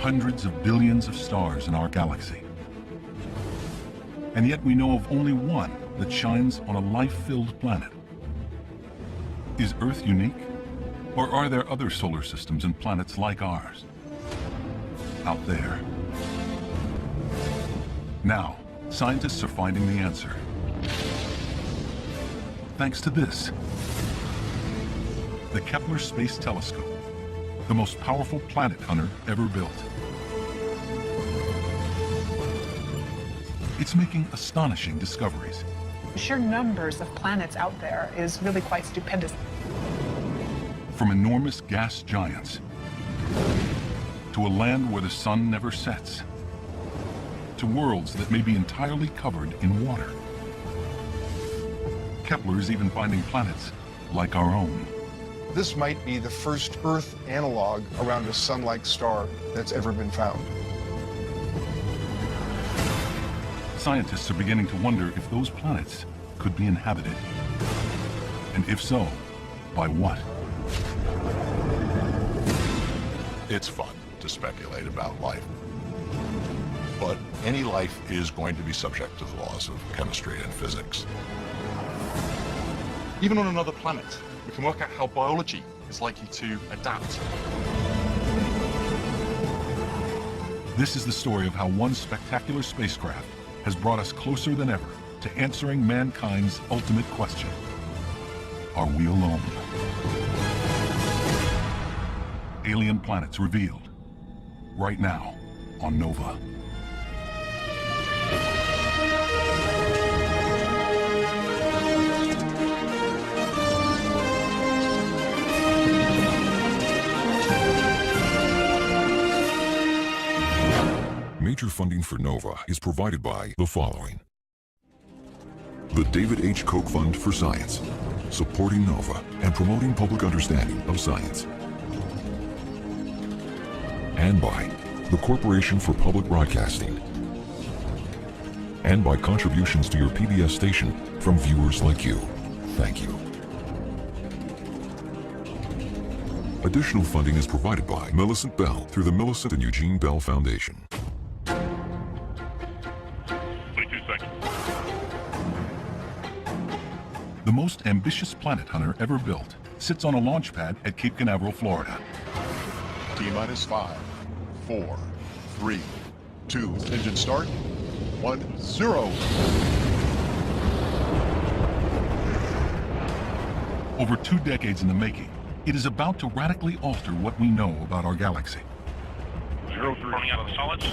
hundreds of billions of stars in our galaxy. And yet we know of only one that shines on a life-filled planet. Is Earth unique? Or are there other solar systems and planets like ours out there? Now, scientists are finding the answer. Thanks to this, the Kepler Space Telescope, the most powerful planet hunter ever built. It's making astonishing discoveries. The sheer numbers of planets out there is really quite stupendous. From enormous gas giants, to a land where the sun never sets, to worlds that may be entirely covered in water. Kepler is even finding planets like our own. This might be the first Earth analog around a sun-like star that's ever been found. Scientists are beginning to wonder if those planets could be inhabited. And if so, by what? It's fun to speculate about life. But any life is going to be subject to the laws of chemistry and physics. Even on another planet, we can work out how biology is likely to adapt. This is the story of how one spectacular spacecraft has brought us closer than ever to answering mankind's ultimate question. Are we alone? Alien planets revealed, right now on Nova. Major funding for NOVA is provided by the following. The David H. Koch Fund for Science, supporting NOVA and promoting public understanding of science. And by the Corporation for Public Broadcasting. And by contributions to your PBS station from viewers like you. Thank you. Additional funding is provided by Millicent Bell through the Millicent and Eugene Bell Foundation. 22 seconds. The most ambitious planet hunter ever built sits on a launch pad at Cape Canaveral, Florida. T-minus 5, 4, 3, 2, engine start, 1, 0. Over 2 decades in the making, it is about to radically alter what we know about our galaxy. 0, 3. Running out of the solids.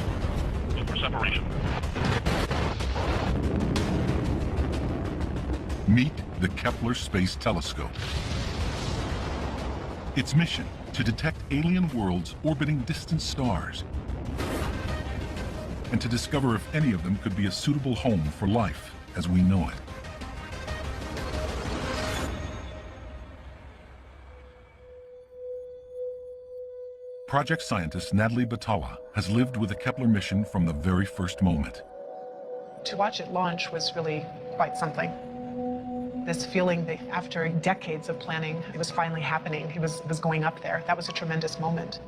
Look for separation. Meet the Kepler Space Telescope. Its mission, to detect alien worlds orbiting distant stars, and to discover if any of them could be a suitable home for life as we know it. Project scientist Natalie Batalla has lived with the Kepler mission from the very first moment. To watch it launch was really quite something. This feeling that after decades of planning, it was finally happening. It was going up there. That was a tremendous moment.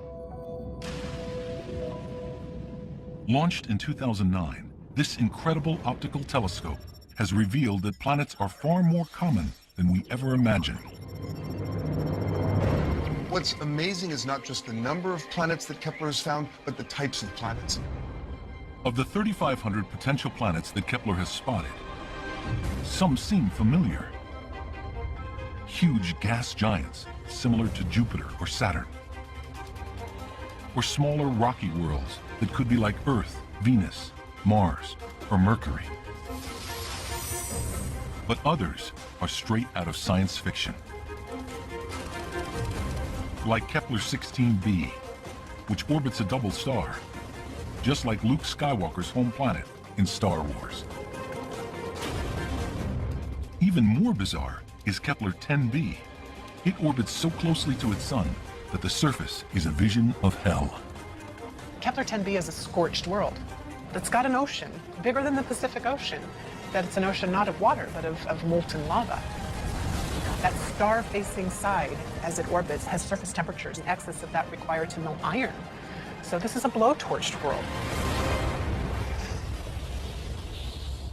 Launched in 2009, this incredible optical telescope has revealed that planets are far more common than we ever imagined. What's amazing is not just the number of planets that Kepler has found, but the types of planets. Of the 3,500 potential planets that Kepler has spotted, some seem familiar. Huge gas giants, similar to Jupiter or Saturn. Or smaller rocky worlds that could be like Earth, Venus, Mars, or Mercury. But others are straight out of science fiction. Like Kepler 16b, which orbits a double star, just like Luke Skywalker's home planet in Star Wars. Even more bizarre is Kepler 10b. It orbits so closely to its sun that the surface is a vision of hell. Kepler 10b is a scorched world. It's got an ocean, bigger than the Pacific Ocean. That it's an ocean not of water, but of molten lava. That star-facing side, as it orbits, has surface temperatures in excess of that required to melt iron. So this is a blowtorched world.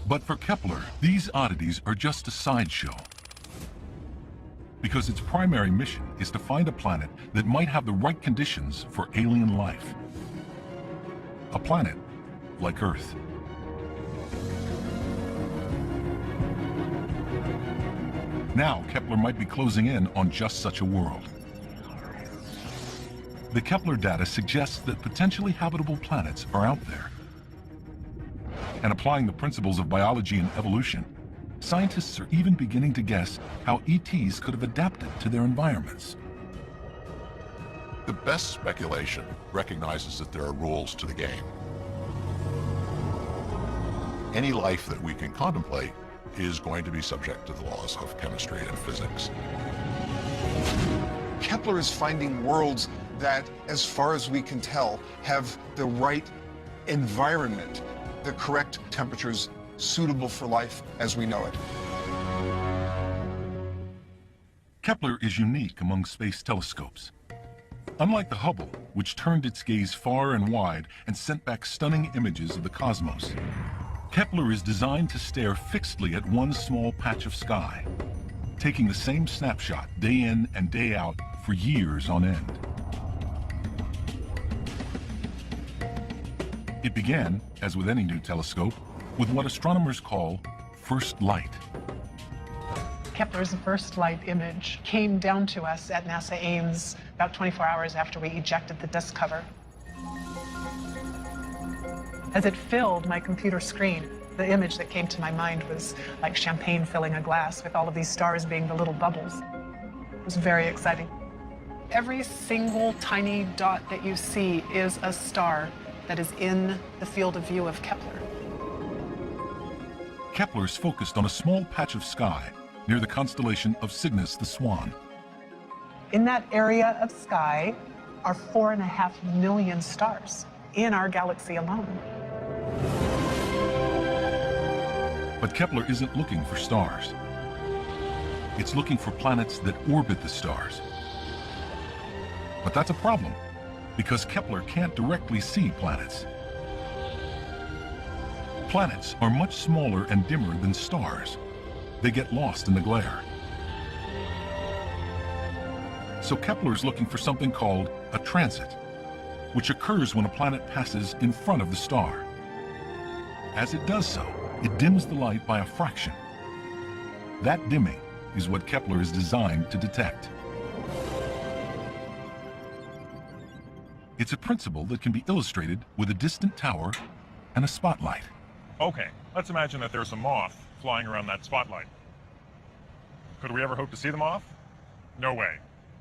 But for Kepler, these oddities are just a sideshow. Because its primary mission is to find a planet that might have the right conditions for alien life. A planet like Earth. Now, Kepler might be closing in on just such a world. The Kepler data suggests that potentially habitable planets are out there. And applying the principles of biology and evolution, scientists are even beginning to guess how ETs could have adapted to their environments. The best speculation recognizes that there are rules to the game. Any life that we can contemplate is going to be subject to the laws of chemistry and physics. Kepler is finding worlds that, as far as we can tell, have the right environment, the correct temperatures suitable for life as we know it. Kepler is unique among space telescopes. Unlike the Hubble, which turned its gaze far and wide and sent back stunning images of the cosmos, Kepler is designed to stare fixedly at one small patch of sky, taking the same snapshot day in and day out for years on end. It began, as with any new telescope, with what astronomers call first light. Kepler's first light image came down to us at NASA Ames about 24 hours after we ejected the disk cover. As it filled my computer screen, the image that came to my mind was like champagne filling a glass, with all of these stars being the little bubbles. It was very exciting. Every single tiny dot that you see is a star that is in the field of view of Kepler. Kepler's focused on a small patch of sky near the constellation of Cygnus the Swan. In that area of sky are 4.5 million stars in our galaxy alone. But Kepler isn't looking for stars. It's looking for planets that orbit the stars. But that's a problem, because Kepler can't directly see planets. Planets are much smaller and dimmer than stars. They get lost in the glare. So Kepler's looking for something called a transit, which occurs when a planet passes in front of the star. As it does so, it dims the light by a fraction. That dimming is what Kepler is designed to detect. It's a principle that can be illustrated with a distant tower and a spotlight. Okay, let's imagine that there's a moth flying around that spotlight. Could we ever hope to see the moth? No way.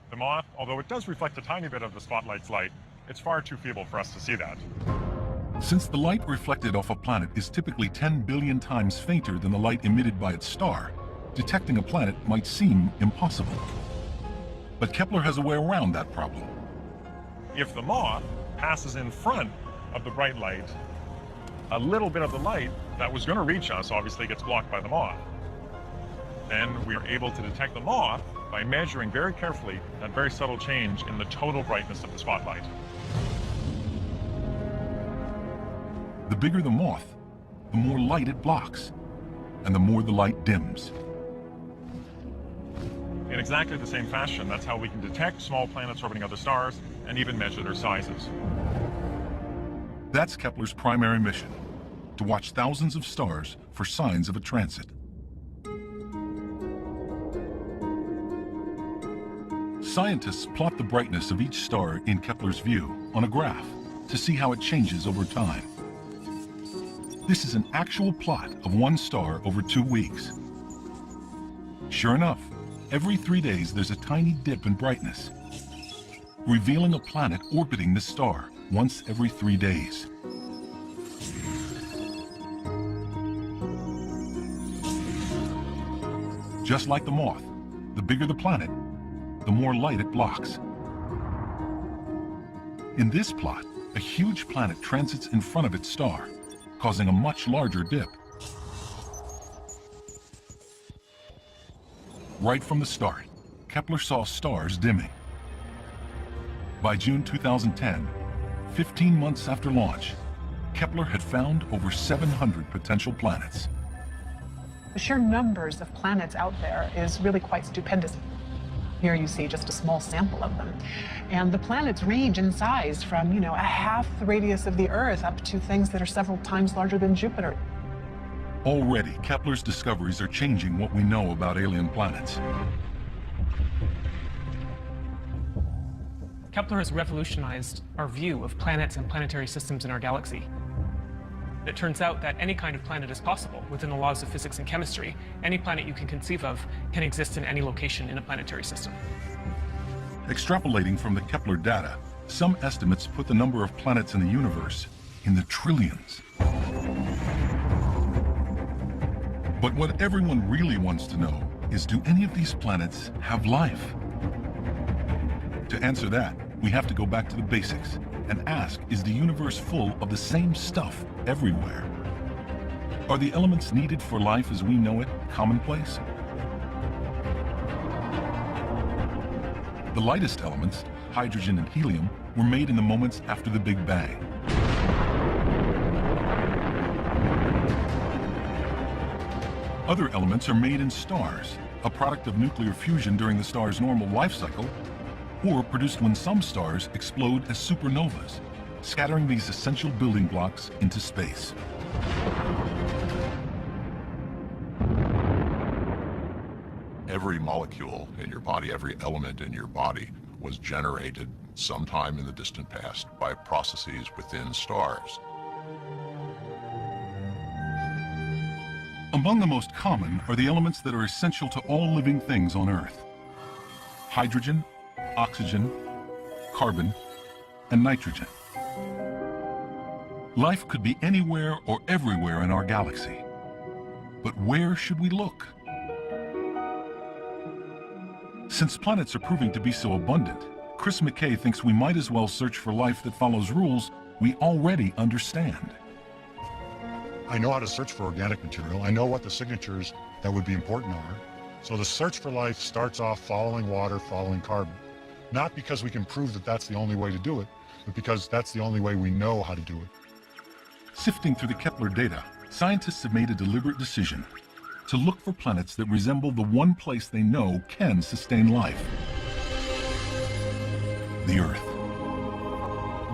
The moth, although it does reflect a tiny bit of the spotlight's light, it's far too feeble for us to see that. Since the light reflected off a planet is typically 10 billion times fainter than the light emitted by its star, detecting a planet might seem impossible. But Kepler has a way around that problem. If the moth passes in front of the bright light, a little bit of the light that was going to reach us obviously gets blocked by the moth. Then we are able to detect the moth by measuring very carefully that very subtle change in the total brightness of the spotlight. The bigger the moth, the more light it blocks, and the more the light dims. In exactly the same fashion, that's how we can detect small planets orbiting other stars and even measure their sizes. That's Kepler's primary mission, to watch thousands of stars for signs of a transit. Scientists plot the brightness of each star in Kepler's view on a graph to see how it changes over time. This is an actual plot of one star over 2 weeks. Sure enough, every 3 days there's a tiny dip in brightness, revealing a planet orbiting the star once every 3 days. Just like the moth, the bigger the planet, the more light it blocks. In this plot, a huge planet transits in front of its star, causing a much larger dip. Right from the start, Kepler saw stars dimming. By June 2010, 15 months after launch, Kepler had found over 700 potential planets. The sheer numbers of planets out there is really quite stupendous. Here you see just a small sample of them. And the planets range in size from, a half the radius of the Earth up to things that are several times larger than Jupiter. Already, Kepler's discoveries are changing what we know about alien planets. Kepler has revolutionized our view of planets and planetary systems in our galaxy. It turns out that any kind of planet is possible within the laws of physics and chemistry. Any planet you can conceive of can exist in any location in a planetary system. Extrapolating from the Kepler data, some estimates put the number of planets in the universe in the trillions. But what everyone really wants to know is, do any of these planets have life? To answer that, we have to go back to the basics and ask, is the universe full of the same stuff everywhere? Are the elements needed for life as we know it commonplace? The lightest elements, hydrogen and helium, were made in the moments after the Big Bang. Other elements are made in stars, a product of nuclear fusion during the star's normal life cycle, or produced when some stars explode as supernovas, scattering these essential building blocks into space. Every molecule in your body, every element in your body was generated sometime in the distant past by processes within stars. Among the most common are the elements that are essential to all living things on Earth: hydrogen, oxygen, carbon, and nitrogen. Life could be anywhere or everywhere in our galaxy. But where should we look? Since planets are proving to be so abundant, Chris McKay thinks we might as well search for life that follows rules we already understand. I know how to search for organic material. I know what the signatures that would be important are. So the search for life starts off following water, following carbon. Not because we can prove that that's the only way to do it, but because that's the only way we know how to do it. Sifting through the Kepler data, scientists have made a deliberate decision to look for planets that resemble the one place they know can sustain life: the Earth.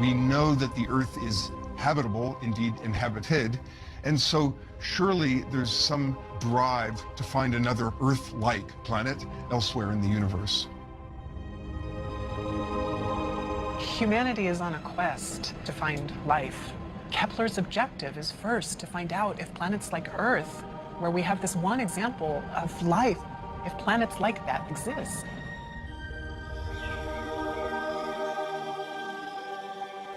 We know that the Earth is habitable, indeed inhabited, and so surely there's some drive to find another Earth-like planet elsewhere in the universe. Humanity is on a quest to find life. Kepler's objective is first to find out if planets like Earth, where we have this one example of life, if planets like that exist.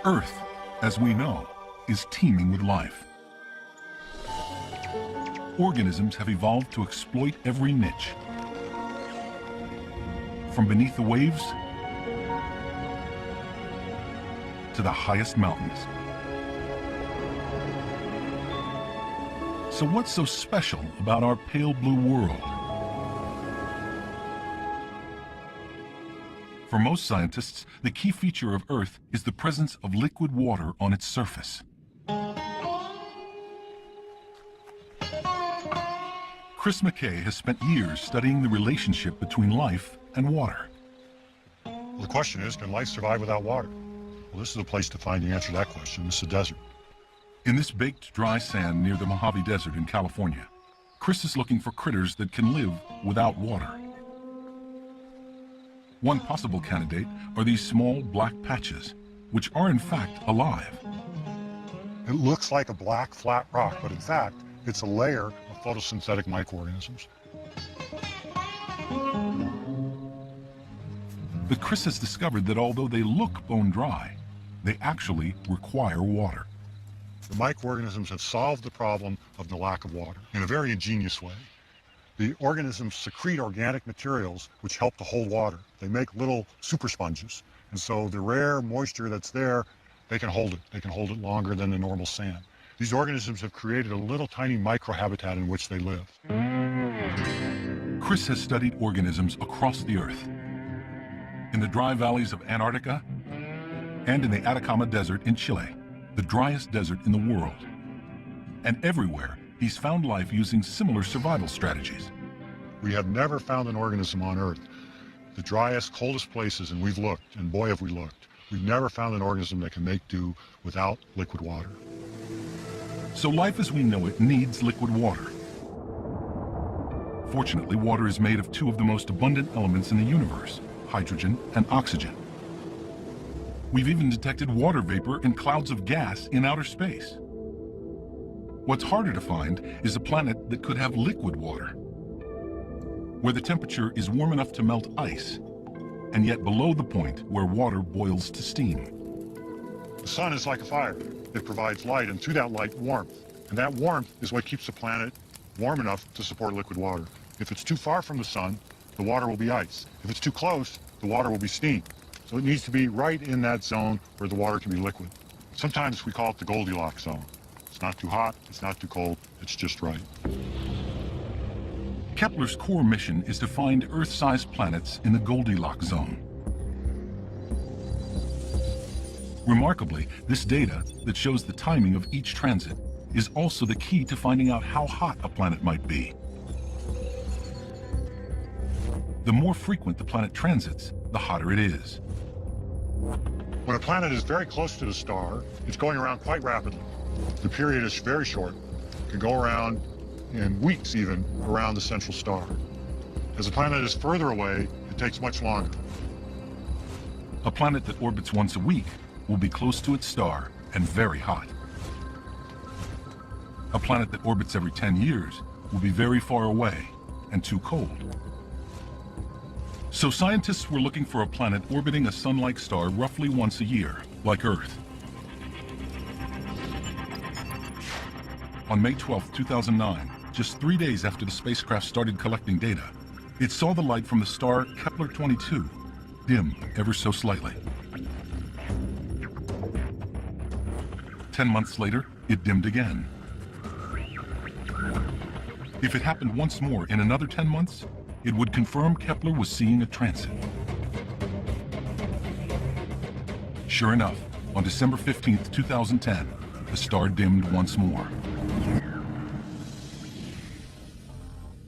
Earth, as we know, is teeming with life. Organisms have evolved to exploit every niche, from beneath the waves to the highest mountains. So what's so special about our pale blue world? For most scientists, the key feature of Earth is the presence of liquid water on its surface. Chris McKay has spent years studying the relationship between life and water. Well, the question is, can life survive without water? Well, this is a place to find the answer to that question. This is a desert. In this baked, dry sand near the Mojave Desert in California, Chris is looking for critters that can live without water. One possible candidate are these small black patches, which are in fact alive. It looks like a black, flat rock, but in fact, it's a layer of photosynthetic microorganisms. But Chris has discovered that although they look bone dry, they actually require water. The microorganisms have solved the problem of the lack of water in a very ingenious way. The organisms secrete organic materials which help to hold water. They make little super sponges. And so the rare moisture that's there, they can hold it. They can hold it longer than the normal sand. These organisms have created a little tiny microhabitat in which they live. Chris has studied organisms across the Earth. In the dry valleys of Antarctica, and in the Atacama Desert in Chile, the driest desert in the world. And everywhere, he's found life using similar survival strategies. We have never found an organism on Earth, the driest, coldest places, and we've looked, and boy have we looked. We've never found an organism that can make do without liquid water. So life as we know it needs liquid water. Fortunately, water is made of two of the most abundant elements in the universe, hydrogen and oxygen. We've even detected water vapor in clouds of gas in outer space. What's harder to find is a planet that could have liquid water, where the temperature is warm enough to melt ice, and yet below the point where water boils to steam. The sun is like a fire. It provides light, and through that light, warmth. And that warmth is what keeps the planet warm enough to support liquid water. If it's too far from the sun, the water will be ice. If it's too close, the water will be steam. So it needs to be right in that zone where the water can be liquid. Sometimes we call it the Goldilocks zone. It's not too hot, it's not too cold, it's just right. Kepler's core mission is to find Earth-sized planets in the Goldilocks zone. Remarkably, this data that shows the timing of each transit is also the key to finding out how hot a planet might be. The more frequent the planet transits, the hotter it is. When a planet is very close to the star, it's going around quite rapidly. The period is very short. It can go around in weeks even around the central star. As a planet is further away, it takes much longer. A planet that orbits once a week will be close to its star and very hot. A planet that orbits every 10 years will be very far away and too cold. So scientists were looking for a planet orbiting a sun-like star roughly once a year, like Earth. On May 12, 2009, just 3 days after the spacecraft started collecting data, it saw the light from the star KEPLER-22 dim ever so slightly. 10 months later, it dimmed again. If it happened once more in another 10 months, it would confirm Kepler was seeing a transit. Sure enough, on December 15, 2010, the star dimmed once more.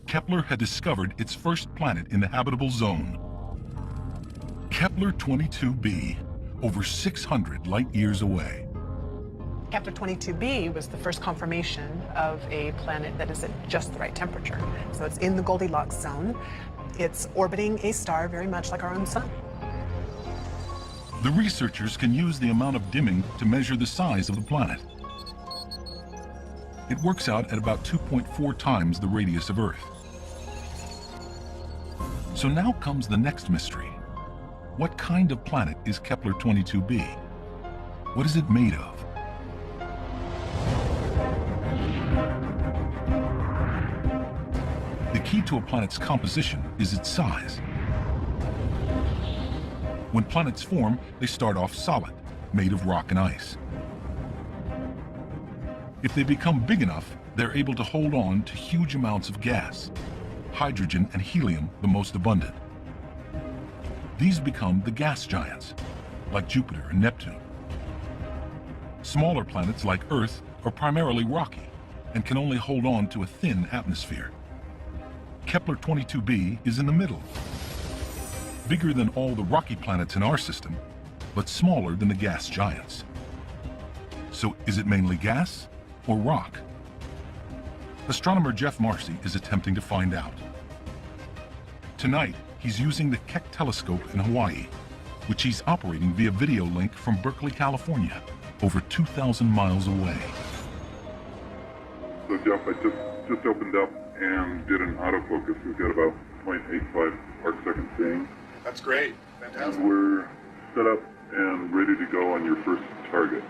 Kepler had discovered its first planet in the habitable zone. KEPLER-22b, over 600 light-years away. KEPLER-22b was the first confirmation of a planet that is at just the right temperature. So it's in the Goldilocks zone. It's orbiting a star very much like our own sun. The researchers can use the amount of dimming to measure the size of the planet. It works out at about 2.4 times the radius of Earth. So now comes the next mystery. What kind of planet is KEPLER-22b? What is it made of? The key to a planet's composition is its size. When planets form, they start off solid, made of rock and ice. If they become big enough, they're able to hold on to huge amounts of gas, hydrogen and helium the most abundant. These become the gas giants, like Jupiter and Neptune. Smaller planets like Earth are primarily rocky and can only hold on to a thin atmosphere. KEPLER-22b is in the middle, bigger than all the rocky planets in our system, but smaller than the gas giants. So is it mainly gas or rock? Astronomer Jeff Marcy is attempting to find out. Tonight, he's using the Keck telescope in Hawaii, which he's operating via video link from Berkeley, California, over 2,000 miles away. So Jeff, I just opened up and did an autofocus. We've got about 0.85 arc second seeing. That's great. Fantastic. And we're set up and ready to go on your first target.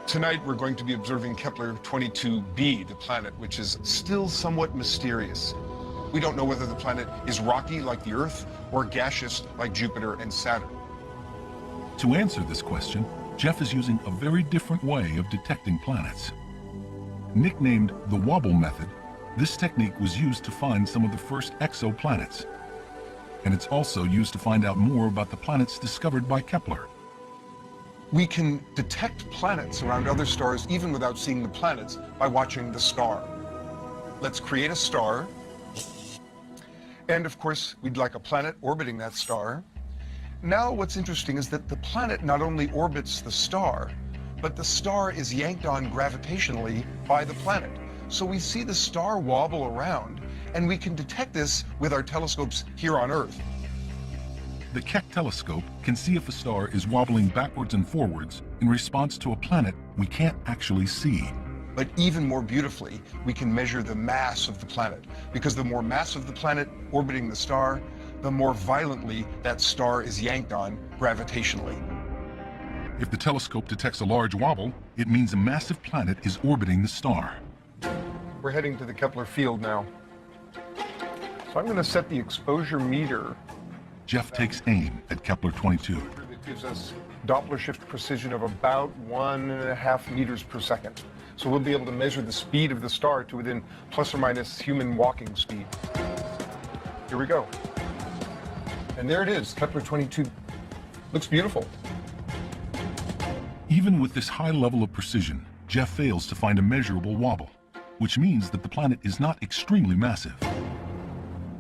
Tonight we're going to be observing KEPLER-22b, the planet, which is still somewhat mysterious. We don't know whether the planet is rocky like the Earth or gaseous like Jupiter and Saturn. To answer this question, Jeff is using a very different way of detecting planets. Nicknamed the wobble method, this technique was used to find some of the first exoplanets. And it's also used to find out more about the planets discovered by Kepler. We can detect planets around other stars even without seeing the planets by watching the star. Let's create a star. And of course, we'd like a planet orbiting that star. Now what's interesting is that the planet not only orbits the star, but the star is yanked on gravitationally by the planet. So we see the star wobble around, and we can detect this with our telescopes here on Earth. The Keck telescope can see if a star is wobbling backwards and forwards in response to a planet we can't actually see. But even more beautifully, we can measure the mass of the planet, because the more mass of the planet orbiting the star, the more violently that star is yanked on gravitationally. If the telescope detects a large wobble, it means a massive planet is orbiting the star. We're heading to the Kepler field now. So I'm going to set the exposure meter. Jeff takes aim at Kepler 22. That gives us Doppler shift precision of about 1.5 meters per second. So we'll be able to measure the speed of the star to within plus or minus human walking speed. Here we go. And there it is, Kepler 22. Looks beautiful. Even with this high level of precision, Jeff fails to find a measurable wobble, which means that the planet is not extremely massive.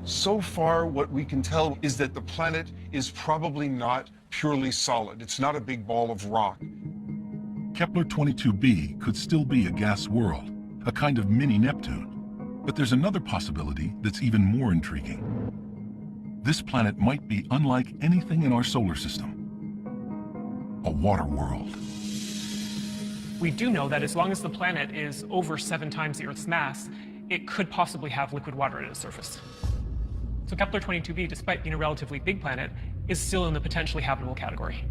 So far, what we can tell is that the planet is probably not purely solid. It's not a big ball of rock. Kepler 22b could still be a gas world, a kind of mini Neptune. But there's another possibility that's even more intriguing. This planet might be unlike anything in our solar system. A water world. We do know that as long as the planet is over 7 times the Earth's mass, it could possibly have liquid water at its surface. So Kepler 22b, despite being a relatively big planet, is still in the potentially habitable category.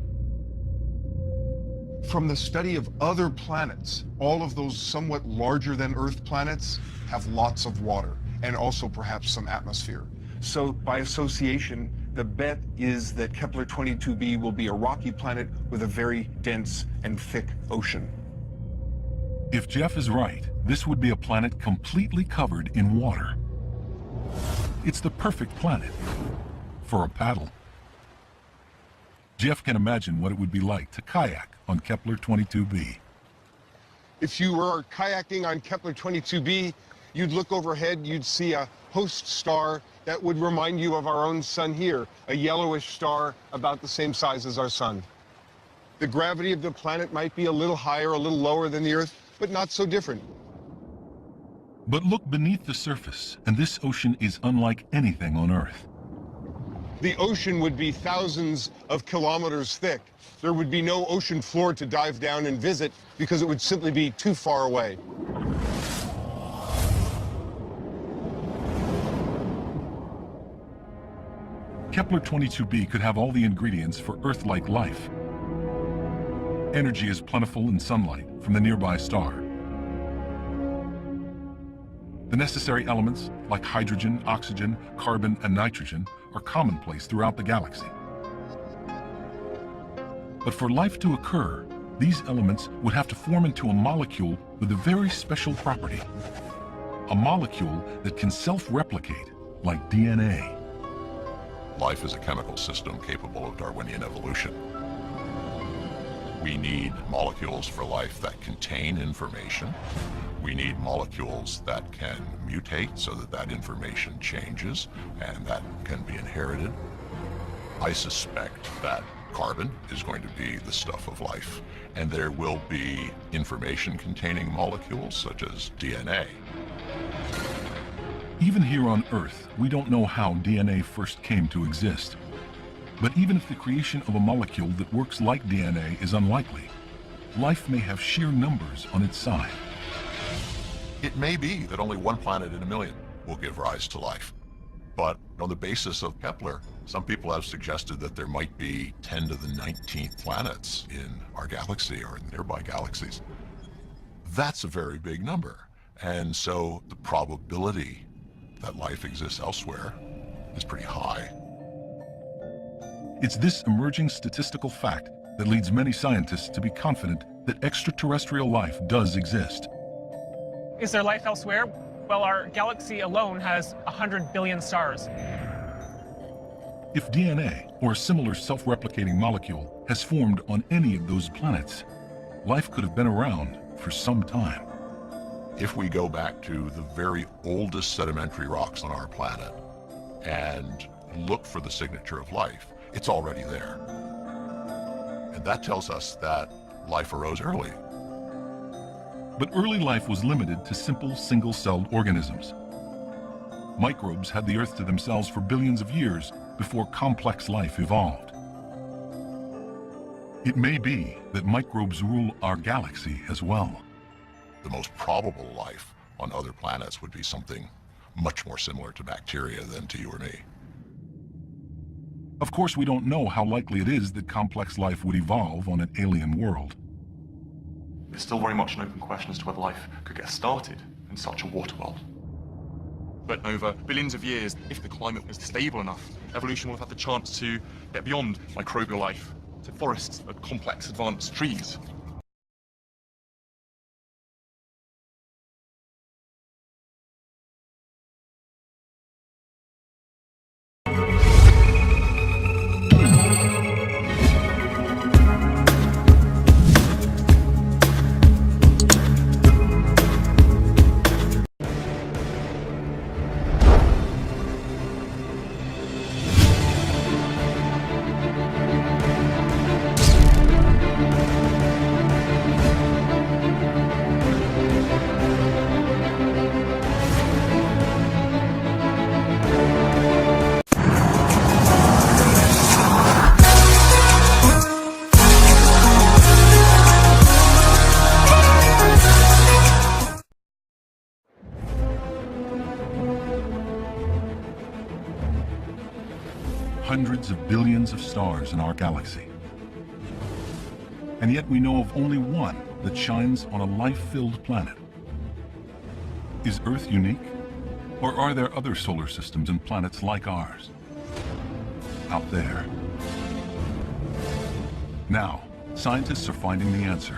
From the study of other planets, all of those somewhat larger than Earth planets have lots of water and also perhaps some atmosphere. So by association, the bet is that Kepler 22b will be a rocky planet with a very dense and thick ocean. If Jeff is right, this would be a planet completely covered in water. It's the perfect planet for a paddle. Jeff can imagine what it would be like to kayak on Kepler 22b. If you were kayaking on Kepler 22b, you'd look overhead, you'd see a host star that would remind you of our own sun here, a yellowish star about the same size as our sun. The gravity of the planet might be a little higher, a little lower than the Earth, but not so different. But look beneath the surface, and this ocean is unlike anything on Earth. The ocean would be thousands of kilometers thick. There would be no ocean floor to dive down and visit because it would simply be too far away. Kepler 22b could have all the ingredients for Earth-like life. Energy is plentiful in sunlight from the nearby star. The necessary elements, like hydrogen, oxygen, carbon, and nitrogen, are commonplace throughout the galaxy. But for life to occur, these elements would have to form into a molecule with a very special property. A molecule that can self-replicate like DNA. Life is a chemical system capable of Darwinian evolution. We need molecules for life that contain information. We need molecules that can mutate so that that information changes and that can be inherited. I suspect that carbon is going to be the stuff of life, and there will be information-containing molecules such as DNA. Even here on Earth, we don't know how DNA first came to exist. But even if the creation of a molecule that works like DNA is unlikely, life may have sheer numbers on its side. It may be that only one planet in a million will give rise to life. But on the basis of Kepler, some people have suggested that there might be 10 to the 19th planets in our galaxy or in nearby galaxies. That's a very big number. And so the probability that life exists elsewhere is pretty high. It's this emerging statistical fact that leads many scientists to be confident that extraterrestrial life does exist. Is there life elsewhere? Well, our galaxy alone has 100 billion stars. If DNA or a similar self-replicating molecule has formed on any of those planets, life could have been around for some time. If we go back to the very oldest sedimentary rocks on our planet and look for the signature of life, it's already there. And that tells us that life arose early. But early life was limited to simple single-celled organisms. Microbes had the Earth to themselves for billions of years before complex life evolved. It may be that microbes rule our galaxy as well. The most probable life on other planets would be something much more similar to bacteria than to you or me. Of course, we don't know how likely it is that complex life would evolve on an alien world. It's still very much an open question as to whether life could get started in such a water world. But over billions of years, if the climate was stable enough, evolution would have had the chance to get beyond microbial life to forests of complex advanced trees. Hundreds of billions of stars in our galaxy. And yet we know of only one that shines on a life-filled planet. Is Earth unique? Or are there other solar systems and planets like ours? Out there. Now, scientists are finding the answer.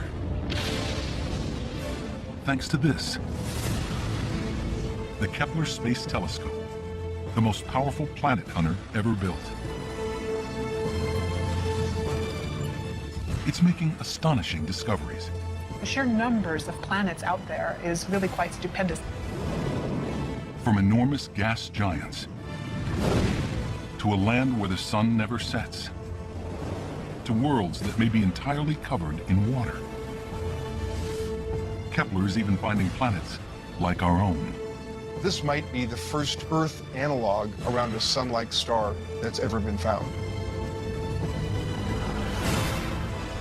Thanks to this. The Kepler Space Telescope, the most powerful planet hunter ever built. It's making astonishing discoveries. The sheer numbers of planets out there is really quite stupendous. From enormous gas giants to a land where the sun never sets, to worlds that may be entirely covered in water. Kepler is even finding planets like our own. This might be the first Earth analog around a sun-like star that's ever been found.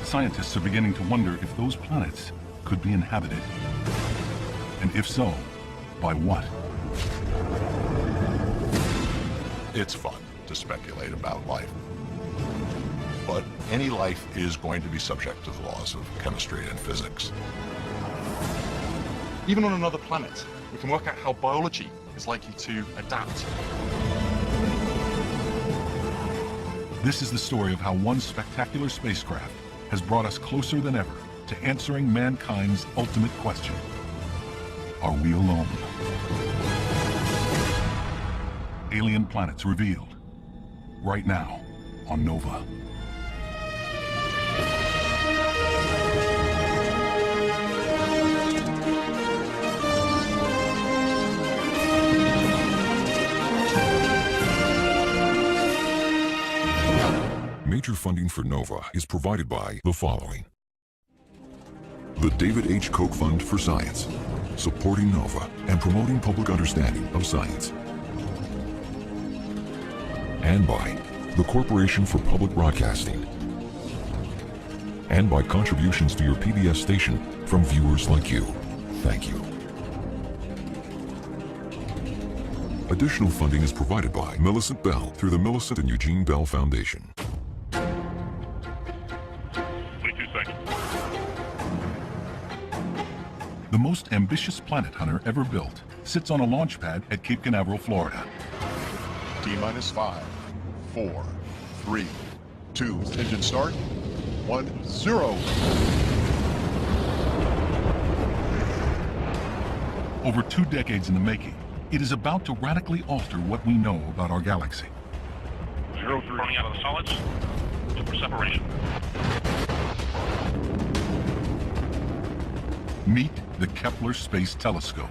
Scientists are beginning to wonder if those planets could be inhabited. And if so, by what? It's fun to speculate about life. But any life is going to be subject to the laws of chemistry and physics. Even on another planet, we can work out how biology is likely to adapt. This is the story of how one spectacular spacecraft has brought us closer than ever to answering mankind's ultimate question. Are we alone? Alien planets revealed. Right now on Nova. Major funding for NOVA is provided by the following. The David H. Koch Fund for Science, supporting NOVA and promoting public understanding of science. And by the Corporation for Public Broadcasting. And by contributions to your PBS station from viewers like you. Thank you. Additional funding is provided by Millicent Bell through the Millicent and Eugene Bell Foundation. The most ambitious planet hunter ever built sits on a launch pad at Cape Canaveral, Florida. T-minus 5, 4, 3, 2, engine start, 1, 0. Over 2 decades in the making, it is about to radically alter what we know about our galaxy. 03. Running out of the solids for separation. Meet the Kepler Space Telescope.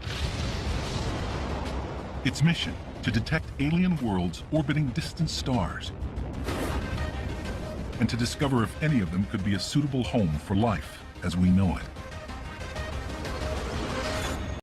Its mission, to detect alien worlds orbiting distant stars and to discover if any of them could be a suitable home for life as we know it.